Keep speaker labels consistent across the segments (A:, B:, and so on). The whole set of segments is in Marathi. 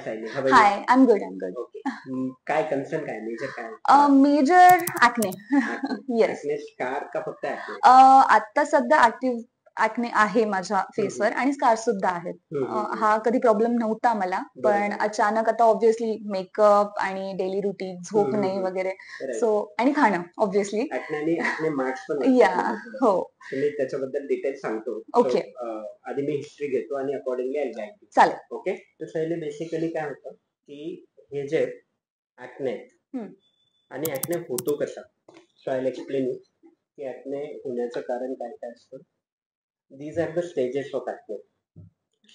A: Sayali, how are you?
B: Hi, I'm good. I'm good.
A: Okay. काय कन्सर्न काय मेजर काय?
B: Major acne. Yes.
A: ऍक्ने स्कार का फक्त ऍक्ने?
B: आता सध्या ऍक्टिव्ह ऍक्ने आहे माझ्या फेसवर आणि स्कार्स सुद्धा आहेत. हा कधी प्रॉब्लेम नव्हता मला, पण अचानक आता ऑब्व्हियसली मेकअप आणि डेली रुटीन, झोप नाही वगैरे, सो आणि खाणं ऑब्व्हियसली.
A: ऍक्ने आणि ऍक्ने मार्क्स पण
B: या
A: असतात.
B: हो
A: मी त्याच्याबद्दल डिटेल सांगतो.
B: ओके
A: आधी मी हिस्ट्री घेतो आणि अकॉर्डिंगली आय गाईड यू.
B: चालेल.
A: ओके. तर पहिले बेसिकली काय होतं की हे जे ऍक्ने आणि ऍक्ने होतो कसा, so I will explain you की ऍक्ने होण्याचं कारण काय काय असतं. These are the stages of acne.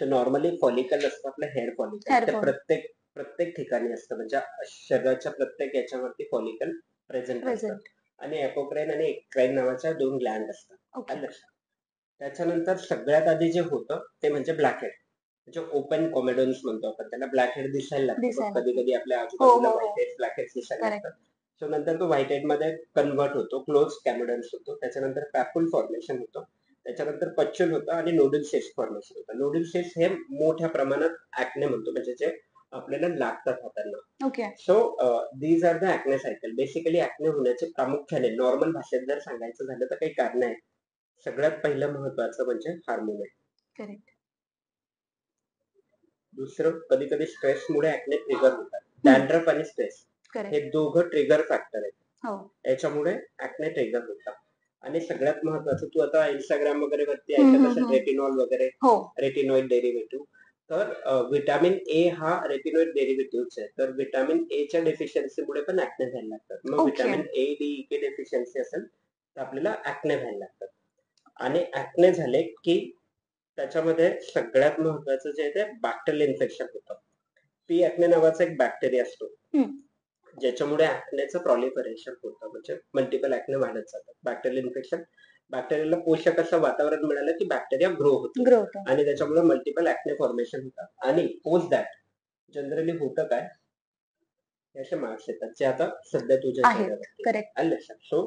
A: So normally follicle असतं आपलं हेअर फॉलिकल, ते प्रत्येक ठिकाणी असतं, म्हणजे शरीराच्या प्रत्येक याच्यावरती फॉलिकल प्रेझेंट असतं. आणि एपोक्राइन आणि एक्राइन नावाच्या 2 ग्लँड असतात. त्याच्यानंतर सगळ्यात आधी जे होतं ते म्हणजे ब्लॅक हेड, म्हणजे ओपन कॉमेडोन्स म्हणतो आपण त्याला. ब्लॅक हेड दिसायला लागतो कधी कधी आपल्या आजूबाजूला, व्हाईट हेड ब्लॅक हेड दिसायला लागतात. सो नंतर तो व्हाईट हेड मध्ये कन्वर्ट होतो, क्लोज कॅमेडन्स होतो. त्याच्यानंतर पॅपुल फॉर्मेशन होतं, त्याच्यानंतर पच्चुल होतं आणि नोडल सेस फॉर्मेशन होतं. नोडल सेस हे मोठ्या प्रमाणात ऍक्ने म्हणतो, म्हणजे जे आपल्याला लागतात हातांना. So these are the acne cycle. Basically acne होण्याचे प्रामुख्याने नॉर्मल भाषेत जर सांगायचं झालं तर काही कारण आहेत. सगळ्यात पहिलं महत्वाचं म्हणजे हार्मोन आहे. दुसरं, कधी कधी स्ट्रेसमुळे ऍक्ने ट्रिगर होतात. डॅन्ड्रफ आणि स्ट्रेस हे दोघं ट्रिगर फॅक्टर आहेत, याच्यामुळे ऍक्ने ट्रिगर होतात. आणि सगळ्यात महत्वाचं, तू आता इंस्टाग्राम वगैरे वरती ऐकत असेल रेटिनॉल वगैरे, रेटिनॉइड डेरिव्हेटिव्ह. तर व्हिटॅमिन ए हा रेटिनॉइड डेरिव्हेटिव्ह आहे. तर व्हिटॅमिन ए च्या डेफिशियन्सीमुळे पण ऍक्ने व्हायला लागतात. मग vitamin A, D, K deficiency असेल तर आपल्याला ऍक्ने व्हायला लागतात. आणि ऍक्ने झाले की त्याच्यामध्ये सगळ्यात महत्वाचं जे आहे ते बॅक्टेरियल इन्फेक्शन होतं. पी ऍक्ने नावाचा एक बॅक्टेरिया असतो, ज्याच्यामुळे ऍक्नेचं प्रॉलिफरेशन होतं, म्हणजे मल्टिपल ऍक्ने वाढत जातात. बॅक्टेरियल इन्फेक्शन, बॅक्टेरियाला पोषक असं वातावरण मिळालं की बॅक्टेरिया ग्रो होतो आणि त्याच्यामुळे मल्टिपल ऍक्ने फॉर्मेशन होतात. आणि पोस्ट दॅट जनरली होतं काय, असे मार्क्स येतात जे आता सध्या तुझ्या चेहऱ्यावर. सो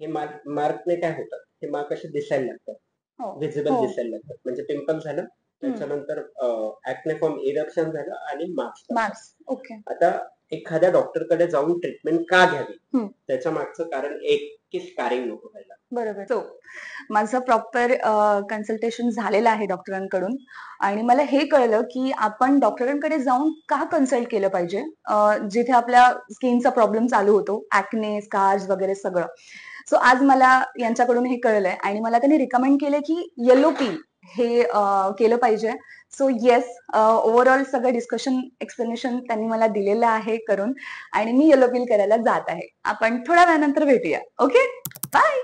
A: हे मार्कने काय होतात, हे मार्क असे दिसायला लागतात, व्हिजिबल दिसायला लागतात. म्हणजे पिंपल झालं, त्याच्यानंतर ऍक्ने फॉर्म इरप्शन झालं आणि मार्क्स. आता एखाद्या डॉक्टरकडे जाऊन ट्रीटमेंट का घ्यावी, त्याच्या मागचं कारण एक की स्कारिंग नको व्हायला.
B: बरोबर. सो माझं प्रॉपर कन्सल्टेशन झालेलं आहे डॉक्टरांकडून आणि मला हे कळलं की आपण डॉक्टरांकडे जाऊन का कन्सल्ट केलं पाहिजे जिथे आपल्या स्किनचा प्रॉब्लेम चालू होतो, ऍक्ने, स्कार्स वगैरे सगळं. सो आज मला यांच्याकडून हे कळलंय आणि मला त्यांनी रिकमेंड केलं की येलो पील हे केलं पाहिजे. सो येस, ओव्हरऑल सगळं डिस्कशन, एक्सप्लेनेशन त्यांनी मला दिलेलं आहे करून, आणि मी येलो पील करायला जात आहे. आपण थोड्या वेळानंतर भेटूया. Okay, bye.